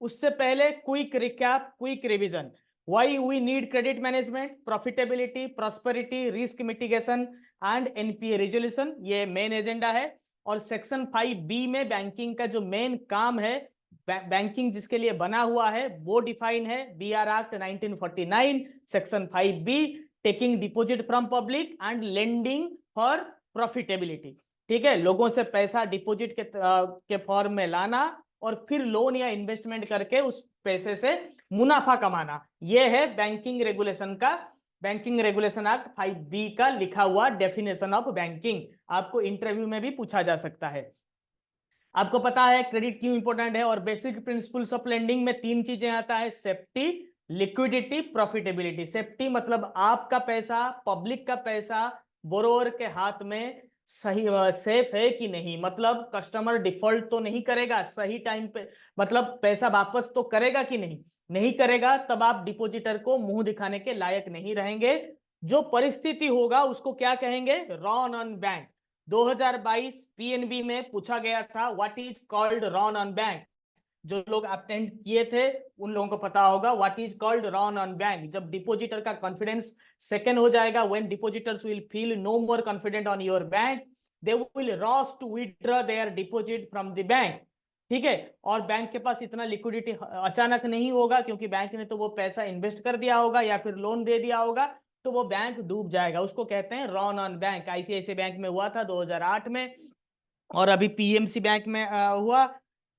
उससे पहले quick recap, quick revision. Why we need credit management, profitability, prosperity, risk mitigation and NPA resolution, ये main agenda है। और section 5B में banking का जो मेन काम है, बैंकिंग जिसके लिए बना हुआ है वो डिफाइन है, BR act 1949 section 5B, taking deposit from public and lending for profitability. ठीक है, लोगों से पैसा डिपॉजिट के फॉर्म में लाना और फिर लोन या इन्वेस्टमेंट करके उस पैसे से मुनाफा कमाना, यह है बैंकिंग रेगुलेशन का, बैंकिंग रेगुलेशन एक्ट 5B का लिखा हुआ डेफिनेशन ऑफ बैंकिंग। आपको इंटरव्यू में भी पूछा जा सकता है। आपको पता है क्रेडिट क्यों इंपॉर्टेंट है, और बेसिक प्रिंसिपल्स ऑफ लेंडिंग में 3 चीजें आता है, सेफ्टी, लिक्विडिटी, प्रॉफिटेबिलिटी। सेफ्टी मतलब आपका पैसा, पब्लिक का पैसा बोरोवर के हाथ में सही सेफ है कि नहीं, मतलब कस्टमर डिफॉल्ट तो नहीं करेगा सही टाइम पे, मतलब पैसा वापस तो करेगा कि नहीं, नहीं करेगा तब आप डिपॉजिटर को मुंह दिखाने के लायक नहीं रहेंगे। जो परिस्थिति होगा उसको क्या कहेंगे, रन ऑन बैंक। 2022 पीएनबी में पूछा गया था what is called run on bank. जो लोग अटेंड किए थे उन लोगों को पता होगा what is called run on bank. जब डिपॉजिटर का कॉन्फिडेंस सेकंड हो जाएगा, when depositors will feel no more confident on your bank, they will rush to withdraw their deposit from the bank. ठीक है, और बैंक के पास इतना लिक्विडिटी अचानक नहीं होगा, क्योंकि बैंक ने तो वो पैसा इन्वेस्ट कर दिया होगा या फिर लोन दे दिया होगा, तो वो बैंक डूब जाएगा। उसको कहते हैं run on bank. ICICI bank में हुआ था 2008 में, और अभी पीएमसी बैंक में हुआ।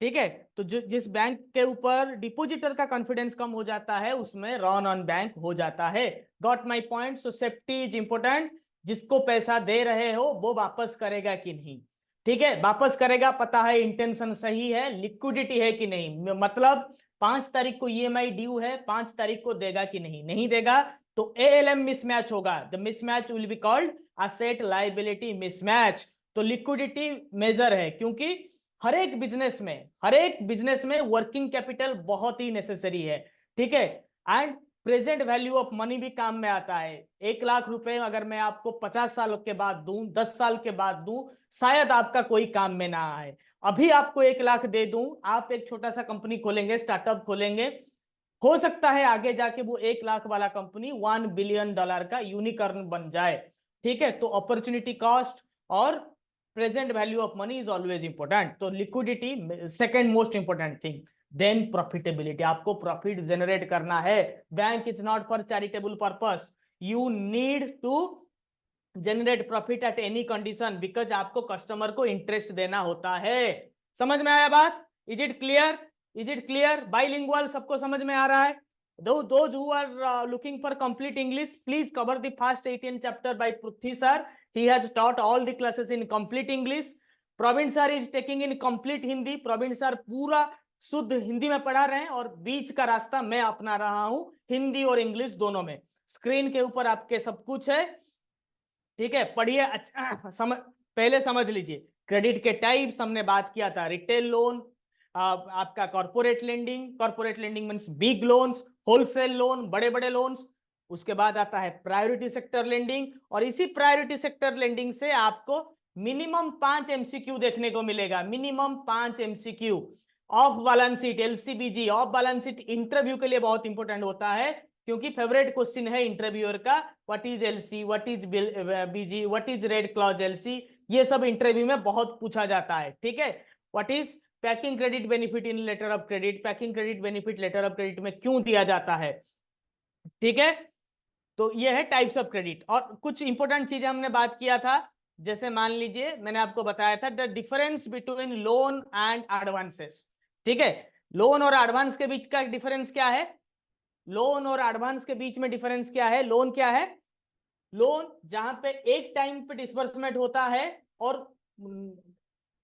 ठीक है, तो जो जिस बैंक के ऊपर डिपॉजिटर का कॉन्फिडेंस कम हो जाता है उसमें रन ऑन बैंक हो जाता है। Got my point? So safety is important, जिसको पैसा दे रहे हो वो वापस करेगा कि नहीं। ठीक है, वापस करेगा, पता है इंटेंशन सही है, लिक्विडिटी है कि नहीं, मतलब 5 तारीख को ईएमआई ड्यू है, 5 तारीख को देगा कि नहीं, नहीं देगा तो एएलएम मिसमैच होगा। The mismatch will be called asset liability mismatch. तो लिक्विडिटी मेजर है, क्योंकि हर एक बिजनेस में वर्किंग कैपिटल बहुत ही नेसेसरी है। ठीक है, and present value of money भी काम में आता है। 1 लाख रुपए अगर मैं आपको 50 साल के बाद दूं, 10 साल के बाद दूं, शायद आपका कोई काम में ना आए। अभी आपको 1 लाख दे दूं, आप एक छोटा सा कंपनी खोलेंगे, स्टार्टअप खोलेंगे, हो सकता है आगे जाके वो 1 लाख वाला कंपनी $1 बिलियन का यूनिकॉर्न बन जाए। ठीक है, तो अपॉर्चुनिटी कॉस्ट और present value of money is always important. तो liquidity second most important thing, then profitability. आपको प्रॉफिट जनरेट करना है। Bank is not for charitable purpose, you need to generate profit at any condition, because आपको customer को interest देना होता है। समझ में आया बात? Is it clear? Is it clear? Bilingual सबको समझ में आ रहा है? Those who are looking for complete English, please cover the first 18 chapter by Pruthvi sir. He has taught all the classes in complete English. Praveen sir is taking in complete Hindi. Praveen sir पूरा शुद्ध हिंदी में पढ़ा रहे हैं, और बीच का रास्ता मैं अपना रहा हूं, हिंदी और इंग्लिश दोनों में। स्क्रीन के ऊपर आपके सब कुछ है। ठीक है, पढ़िए, अच्छा पहले समझ लीजिए क्रेडिट के टाइप्स हमने बात किया था। रिटेल लोन, आपका corporate lending means big loans, wholesale loan, बड़े बड़े लोन्स। उसके बाद आता है प्रायोरिटी सेक्टर लेंडिंग, और इसी प्रायोरिटी सेक्टर लेंडिंग से आपको मिनिमम 5 एमसीक्यू देखने को मिलेगा, minimum 5 MCQ. Off balance sheet, LCBG, off balance sheet interview के लिए बहुत इंपॉर्टेंट होता है, क्योंकि फेवरेट क्वेश्चन है इंटरव्यूअर का, what is LC, what is BG, what is red clause LC, ये सब इंटरव्यू में बहुत पूछा जाता है। ठीक है, what is packing credit benefit in letter of credit, packing credit benefit letter of credit में क्यों दिया जाता है। ठीक है, तो ये है टाइप्स ऑफ क्रेडिट। और कुछ इंपॉर्टेंट चीजें हमने बात किया था, जैसे मान लीजिए मैंने आपको बताया था the difference between loan and advances. ठीक है, लोन और एडवांस के बीच का डिफरेंस क्या है, लोन और एडवांस के बीच में डिफरेंस क्या है। लोन क्या है, लोन जहां पे एक टाइम पे डिसबर्समेंट होता है, और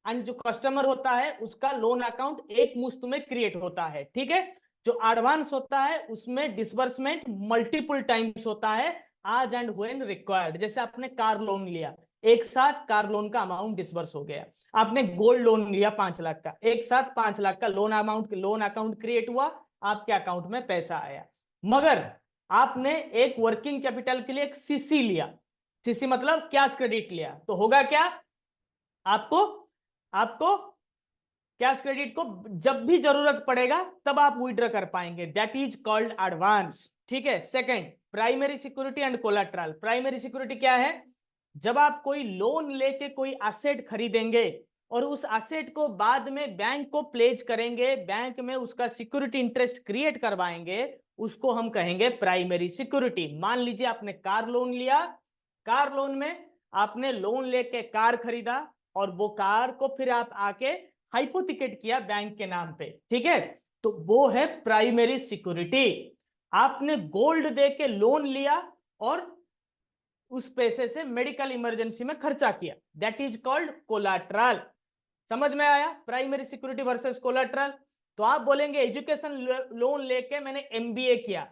जो कस्टमर होता है उसका लोन अकाउंट एक मुश्त में क्रिएट होता है। ठीक है, जो एडवांस होता है उसमें डिसबर्समेंट मल्टीपल टाइम्स होता है, आज एंड व्हेन रिक्वायर्ड। जैसे आपने कार लोन लिया, एक साथ कार लोन का अमाउंट डिसबर्स हो गया। आपने गोल्ड लोन लिया 5 लाख का, एक साथ 5 लाख का लोन अकाउंट क्रिएट हुआ, आपके अकाउंट में पैसा आया। मगर आपने एक वर्किंग कैपिटल के लिए एक सीसी लिया, सीसी मतलब कैश क्रेडिट लिया, तो होगा क्या, आपको आपको कैश क्रेडिट को जब भी जरूरत पड़ेगा तब आप विड्रॉ कर पाएंगे, दैट इज कॉल्ड एडवांस। ठीक है। Second, primary security and collateral. Primary security क्या है? जब आप कोई लोन लेके कोई एसेट खरीदेंगे और उस एसेट को बाद में बैंक को प्लेज करेंगे, बैंक में उसका सिक्योरिटी इंटरेस्ट क्रिएट करवाएंगे, उसको हम कहेंगे प्राइमरी सिक्योरिटी। मान लीजिए आपने कार लोन लिया, कार लोन में आपने लोन लेके कार खरीदा और वो कार को फिर आप आके हाइपोथिकेट किया बैंक के नाम पे, ठीक है, तो वो है प्राइमरी सिक्योरिटी। आपने गोल्ड दे के लोन लिया और उस पैसे से मेडिकल इमरजेंसी में खर्चा किया, दैट इज कॉल्ड कोलाट्रल। समझ में आया? Primary security versus collateral. तो आप बोलेंगे एजुकेशन लोन लेके मैंने एमबीए किया,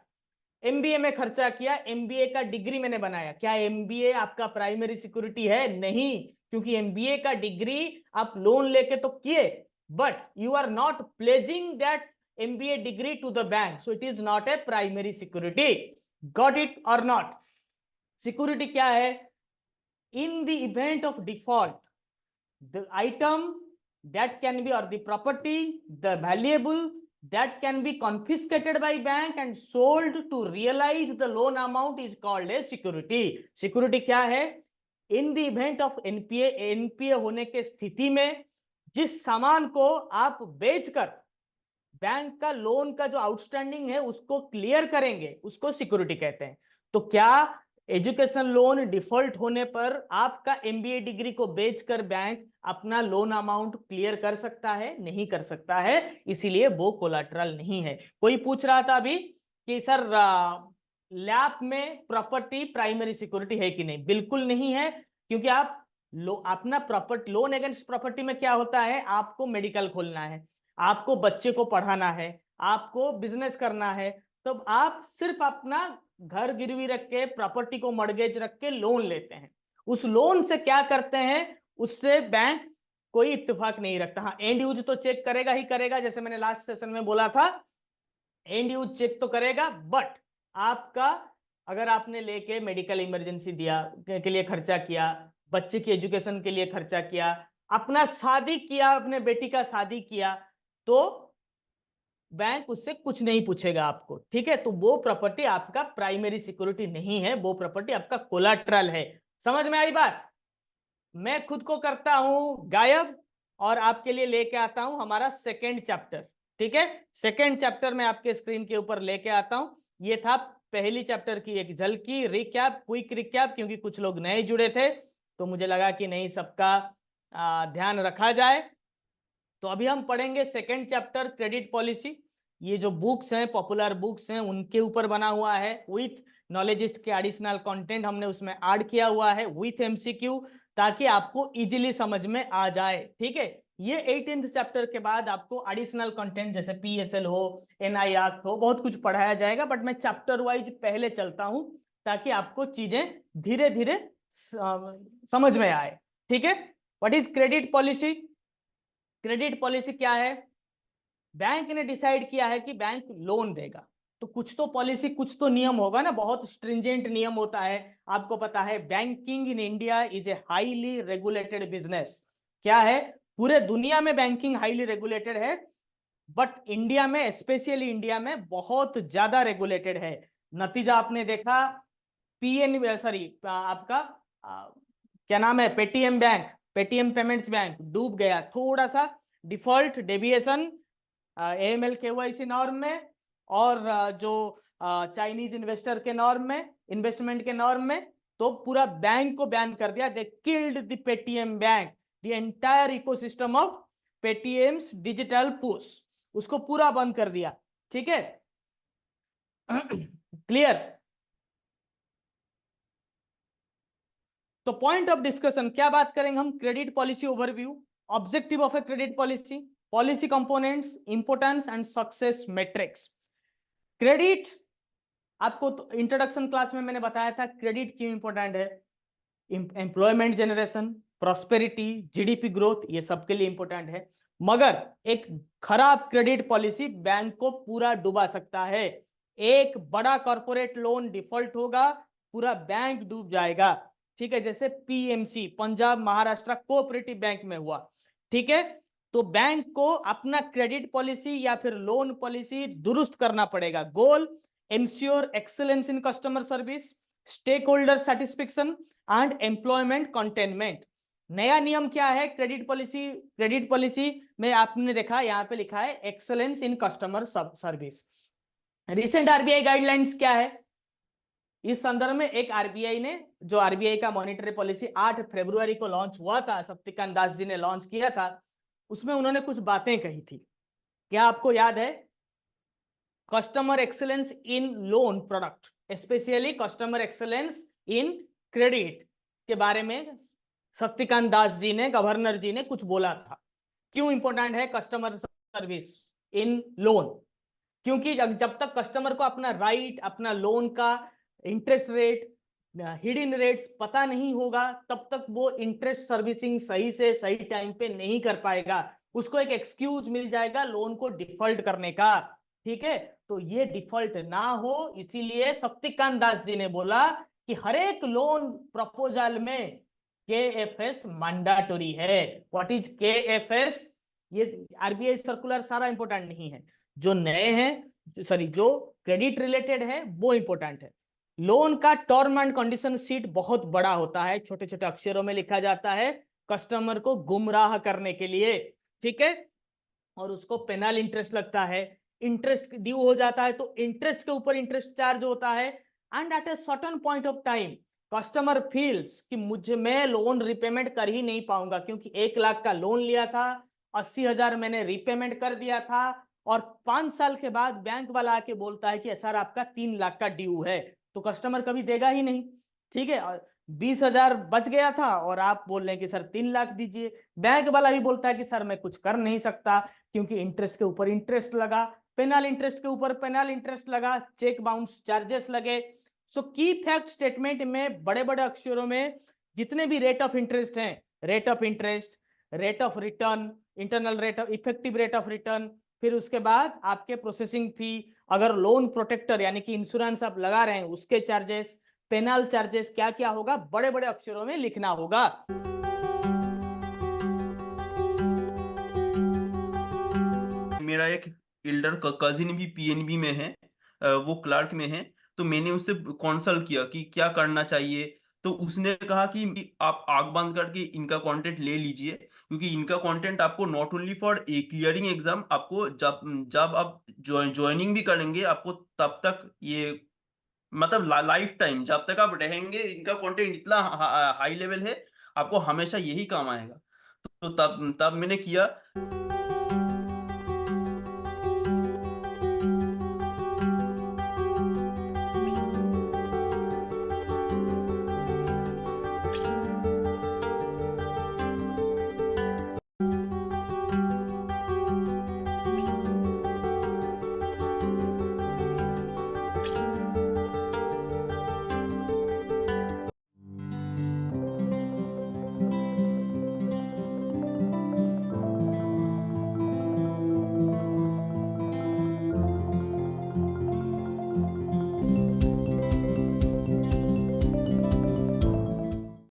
एमबीए में खर्चा किया, एमबीए का डिग्री मैंने बनाया, क्या एमबीए आपका प्राइमरी सिक्योरिटी है? नहीं, क्योंकि एमबीए का डिग्री आप लोन लेके तो किए, but you are not pledging that MBA degree to the bank, so it is not a primary security. Got it और नॉट? सिक्योरिटी क्या है? In the event of default, the item that can be, or the property, the valuable that can be confiscated by bank and sold to realize the loan amount is called a security. Security क्या है? in the event of NPA, NPA होने के स्थिति में जिस सामान को आप बेचकर बैंक का लोन का जो आउटस्टैंडिंग है उसको क्लियर करेंगे, उसको सिक्योरिटी कहते हैं। तो क्या एजुकेशन लोन डिफॉल्ट होने पर आपका एमबीए डिग्री को बेचकर बैंक अपना लोन अमाउंट क्लियर कर सकता है? नहीं कर सकता है, इसीलिए वो कोलाट्रल नहीं है। कोई पूछ रहा था अभी कि सर लैप में प्रॉपर्टी प्राइमरी सिक्योरिटी है कि नहीं? बिल्कुल नहीं है, क्योंकि आप अपना प्रॉपर्टी, लोन अगेंस्ट प्रॉपर्टी में क्या होता है? आपको मेडिकल खोलना है, आपको बच्चे को पढ़ाना है, आपको बिजनेस करना है, तो आप सिर्फ अपना घर गिरवी रख के, प्रॉपर्टी को मॉर्गेज रख के लोन लेते हैं। उस लोन से क्या करते हैं? उससे बैंक कोई इत्तेफाक नहीं रखता। हाँ, एंड यूज तो चेक करेगा ही करेगा, जैसे मैंने लास्ट सेशन में बोला था, एंड यूज चेक तो करेगा, बट आपका अगर आपने लेके मेडिकल इमरजेंसी दिया के लिए खर्चा किया, बच्चे की एजुकेशन के लिए खर्चा किया, अपना शादी किया, अपने बेटी का शादी किया, तो बैंक उससे कुछ नहीं पूछेगा आपको, ठीक है? तो वो प्रॉपर्टी आपका प्राइमरी सिक्योरिटी नहीं है, वो प्रॉपर्टी आपका कोलाट्रल है। समझ में आई बात? मैं खुद को करता हूं गायब और आपके लिए लेके आता हूं हमारा सेकेंड चैप्टर, ठीक है? सेकेंड चैप्टर में आपके स्क्रीन के ऊपर लेके आता हूं। ये था पहली चैप्टर की एक झलकी, रिकैप, क्विक रिकैप, क्योंकि कुछ लोग नए जुड़े थे तो मुझे लगा कि नहीं, सबका ध्यान रखा जाए। तो अभी हम पढ़ेंगे सेकेंड चैप्टर, क्रेडिट पॉलिसी। ये जो बुक्स हैं, पॉपुलर बुक्स हैं, उनके ऊपर बना हुआ है, विथ नॉलेजिस्ट के एडिशनल कंटेंट हमने उसमें ऐड किया हुआ है, विथ एमसीक्यू, ताकि आपको इजीली समझ में आ जाए, ठीक है? ये 18th चैप्टर के बाद आपको एडिशनल कंटेंट जैसे पीएसएल हो, एनआई एक्ट हो, बहुत कुछ पढ़ाया जाएगा, बट मैं चैप्टर वाइज पहले चलता हूं ताकि आपको चीजें धीरे धीरे समझ में आए, ठीक है? What is credit policy? Credit policy क्या है? बैंक ने डिसाइड किया है कि बैंक लोन देगा, तो कुछ तो पॉलिसी, कुछ तो नियम होगा ना, बहुत स्ट्रिंजेंट नियम होता है। आपको पता है banking in India is a highly regulated business. क्या है? पूरे दुनिया में बैंकिंग हाईली रेगुलेटेड है, बट इंडिया में, स्पेशली इंडिया में बहुत ज्यादा रेगुलेटेड है। नतीजा आपने देखा, आपका क्या नाम है, Paytm bank, Paytm payments bank डूब गया, थोड़ा सा default deviation AML KYC norm में और जो चाइनीज इन्वेस्टर के नॉर्म में, इन्वेस्टमेंट के नॉर्म में, तो पूरा बैंक को बैन कर दिया। They killed the Paytm bank, the entire ecosystem of Paytm's digital push, उसको पूरा बंद कर दिया, ठीक है? क्लियर? तो पॉइंट ऑफ डिस्कशन क्या बात करेंगे हम? Credit policy overview, objective of a credit policy, policy components, importance and success matrix. Credit, आपको तो इंट्रोडक्शन क्लास में मैंने बताया था क्रेडिट क्यों इंपॉर्टेंट है। Employment generation, prosperity, GDP growth, ये सबके लिए इंपॉर्टेंट है, मगर एक खराब क्रेडिट पॉलिसी बैंक को पूरा डुबा सकता है। एक बड़ा कॉर्पोरेट लोन डिफॉल्ट होगा, पूरा बैंक डूब जाएगा, ठीक है? जैसे PMC, Punjab Maharashtra cooperative bank में हुआ, ठीक है? तो बैंक को अपना क्रेडिट पॉलिसी या फिर लोन पॉलिसी दुरुस्त करना पड़ेगा। Goal, ensure excellence in customer service, stake holder satisfaction and employment containment. नया नियम क्या है क्रेडिट पॉलिसी में? आपने देखा यहाँ पे लिखा है एक्सेलेंस इन customer service. Recent RBI guidelines क्या है इस संदर्भ में? एक आरबीआई ने, जो आरबीआई का मॉनिटरी पॉलिसी 8 फरवरी को लॉन्च हुआ था, शक्तिकांत दास जी ने लॉन्च किया था, उसमें उन्होंने कुछ बातें कही थी। क्या आपको याद है? Customer excellence in loan product, specially customer excellence in credit के बारे में शक्तिकांत दास जी ने, गवर्नर जी ने कुछ बोला था। क्यों इंपॉर्टेंट है कस्टमर सर्विस इन लोन? क्योंकि जब तक कस्टमर को अपना राइट, अपना लोन का इंटरेस्ट रेट, हिडन रेट्स पता नहीं होगा, तब तक वो इंटरेस्ट सर्विसिंग सही से सही टाइम पे नहीं कर पाएगा। उसको एक एक्सक्यूज मिल जाएगा लोन को डिफॉल्ट करने का। ठीक है, तो ये डिफॉल्ट ना हो, इसीलिए शक्तिकांत दास जी ने बोला कि हर एक लोन प्रपोजल में KFS मैंडेटरी है। What is KFS? ये आरबीआई सर्कुलर सारा इंपॉर्टेंट नहीं है, जो नए हैं, सॉरी, जो क्रेडिट रिलेटेड है वो इंपॉर्टेंट है। लोन का टर्म एंड कंडीशन शीट बहुत बड़ा होता है, छोटे छोटे अक्षरों में लिखा जाता है कस्टमर को गुमराह करने के लिए। ठीक है, और उसको पेनल इंटरेस्ट लगता है, इंटरेस्ट ड्यू हो जाता है तो इंटरेस्ट के ऊपर इंटरेस्ट चार्ज होता है। And at a certain point of time customer feels कि मुझे, मैं लोन रिपेमेंट कर ही नहीं पाऊंगा, क्योंकि 1 लाख का लोन लिया था, 80,000 मैंने रिपेमेंट कर दिया था, और 5 साल के बाद बैंक वाला आके बोलता है कि सर आपका 3 लाख का ड्यू है, तो कस्टमर कभी देगा ही नहीं। ठीक है, 20,000 बच गया था और आप बोल रहे हैं कि सर 3 लाख दीजिए, बैंक वाला भी बोलता है कि सर मैं कुछ कर नहीं सकता, क्योंकि इंटरेस्ट के ऊपर इंटरेस्ट लगा, पेनल इंटरेस्ट के ऊपर पेनल इंटरेस्ट लगा, चेक बाउंस चार्जेस लगे। सो की फैक्ट स्टेटमेंट में बड़े बड़े अक्षरों में जितने भी रेट ऑफ इंटरेस्ट हैं, rate of interest, rate of return, internal rate of, effective rate of return, फिर उसके बाद आपके प्रोसेसिंग फी, अगर लोन प्रोटेक्टर यानी कि इंश्योरेंस आप लगा रहे हैं उसके चार्जेस, पेनल चार्जेस, क्या क्या होगा, बड़े बड़े अक्षरों में लिखना होगा। मेरा एक एल्डर कजिन भी पीएनबी में है, वो क्लर्क में है। तो मैंने उससे कंसल्ट किया कि क्या करना चाहिए। तो उसने कहा कि आप आंख बंद करके इनका कंटेंट ले लीजिए, क्योंकि इनका कंटेंट आपको not only for a clearing exam, आपको जब जब आप ज्वाइनिंग भी करेंगे आपको तब तक ये, मतलब लाइफ टाइम जब तक आप रहेंगे इनका कंटेंट इतना हाई लेवल है, आपको हमेशा यही काम आएगा। तो तब तब मैंने किया।